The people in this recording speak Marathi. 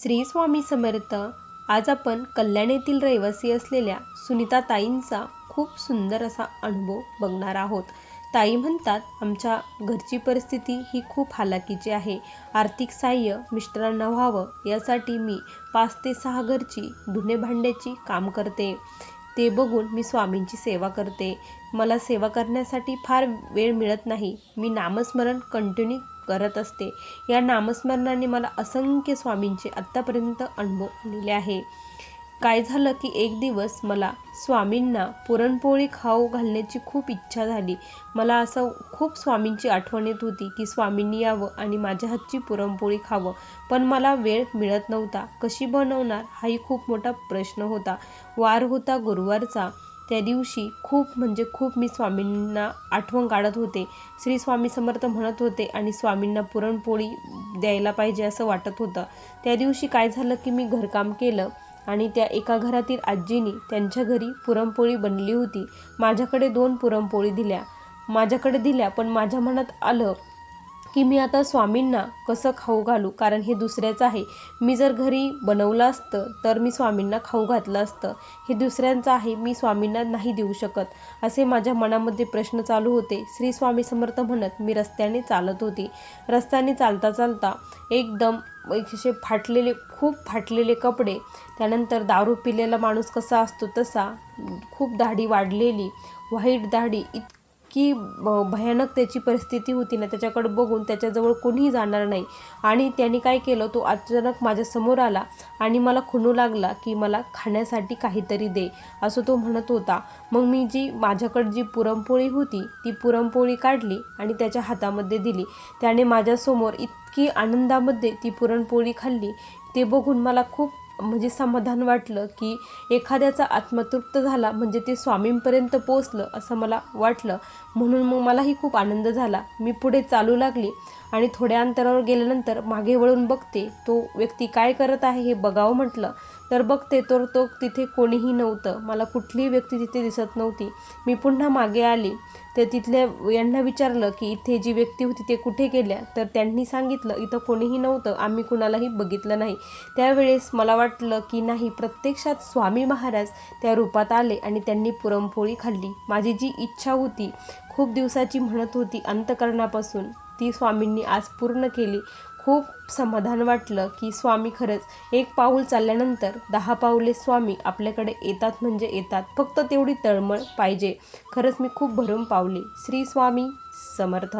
श्री स्वामी समर्थ. आज आपण कल्याण येथील रहिवासी असलेल्या सुनीता ताईंचा खूप सुंदर असा अनुभव बघणार आहोत. ताई म्हणतात, आमच्या घरची परिस्थिती ही खूप हालाकीची आहे. आर्थिक सहाय्य मिस्टरांना व्हावं यासाठी मी 5 ते 6 घरची धुणे भांड्याची काम करते. ते बघून मी स्वामींची सेवा करते. मला सेवा करण्यासाठी फार वेळ मिळत नाही. मी नामस्मरण कंटिन्यू करत असते. या नामस्मरणाने मला असंख्य स्वामींचे आत्तापर्यंत अनुभव आलेले आहे. काय झालं की एक दिवस मला स्वामींना पुरणपोळी खाऊ घालण्याची खूप इच्छा झाली. मला असं खूप स्वामींची आठवण येत होती की स्वामींनी यावं आणि माझ्या हातची पुरणपोळी खावं. पण मला वेळ मिळत नव्हता. कशी बनवणार हाही खूप मोठा प्रश्न होता. वार होता गुरुवारचा. त्या दिवशी खूप मी स्वामींना आठवण काढत होते. श्री स्वामी समर्थ म्हणत होते आणि स्वामींना पुरणपोळी द्यायला पाहिजे असं वाटत होतं. त्या दिवशी काय झालं की मी घरकाम केलं आणि त्या एका घरातील आजीनी त्यांच्या घरी पुरणपोळी बनली होती. माझ्याकडे 2 पुरणपोळी दिल्या पण माझ्या मनात आलं की मी आता स्वामींना कसं खाऊ घालू, कारण हे दुसऱ्याचं आहे. मी जर घरी बनवलं असतं तर मी स्वामींना खाऊ घातलं असतं. हे दुसऱ्यांचं आहे, मी स्वामींना नाही देऊ शकत, असे माझ्या मनामध्ये प्रश्न चालू होते. श्री स्वामी समर्थ म्हणत मी रस्त्याने चालत होती. रस्त्याने चालता चालता एकदम असे खूप फाटलेले कपडे, त्यानंतर दारू पिलेला माणूस कसा असतो तसा, खूप दाढी वाढलेली, व्हाईट दाढी, की भयानक त्याची परिस्थिती होती ना. त्याच्याकडे बघून त्याच्याजवळ कोणीही जाणार नाही. आणि त्याने काय केलं, तो अचानक माझ्यासमोर आला आणि मला खुणू लागला की मला खाण्यासाठी काहीतरी दे, असं तो म्हणत होता. मग मी माझ्याकडे जी पुरणपोळी होती ती पुरणपोळी काढली आणि त्याच्या हातामध्ये दिली. त्याने माझ्यासमोर इतकी आनंदामध्ये ती पुरणपोळी खाल्ली. ते बघून मला खूप समाधान वाटलं की एखाद्याचा आत्मा तृप्त झाला म्हणजे ते स्वामींपर्यंत पोचलं असं मला वाटलं. म्हणून मग मलाही खूप आनंद झाला. मी पुढे चालू लागली आणि थोड्या अंतरावर गेल्यानंतर मागे वळून बघते, तो व्यक्ती काय करत आहे हे बघावं म्हटलं तर बघते तर तो तिथे कोणीही नव्हतं. मला कुठलीही व्यक्ती तिथे दिसत नव्हती. मी पुन्हा मागे आली तर तिथल्या यांना विचारलं की इथे जी व्यक्ती होती ते कुठे गेल्या, तर त्यांनी सांगितलं इथं कोणीही नव्हतं, आम्ही कुणालाही बघितलं नाही. त्यावेळेस मला वाटलं की नाही, प्रत्यक्षात स्वामी महाराज त्या रूपात आले आणि त्यांनी पुरणपोळी खाल्ली. माझी जी इच्छा होती, खूप दिवसाची म्हणत होती अंतःकरणापासून, ती स्वामींनी आज पूर्ण केली. खूप समाधान वाटलं की स्वामी खरंच एक पाऊल चालल्यानंतर 10 पाऊले स्वामी आपल्याकडे येतात म्हणजे येतात. फक्त तेवढी तळमळ पाहिजे. खरंच मी खूप भरून पावली. श्री स्वामी समर्थ.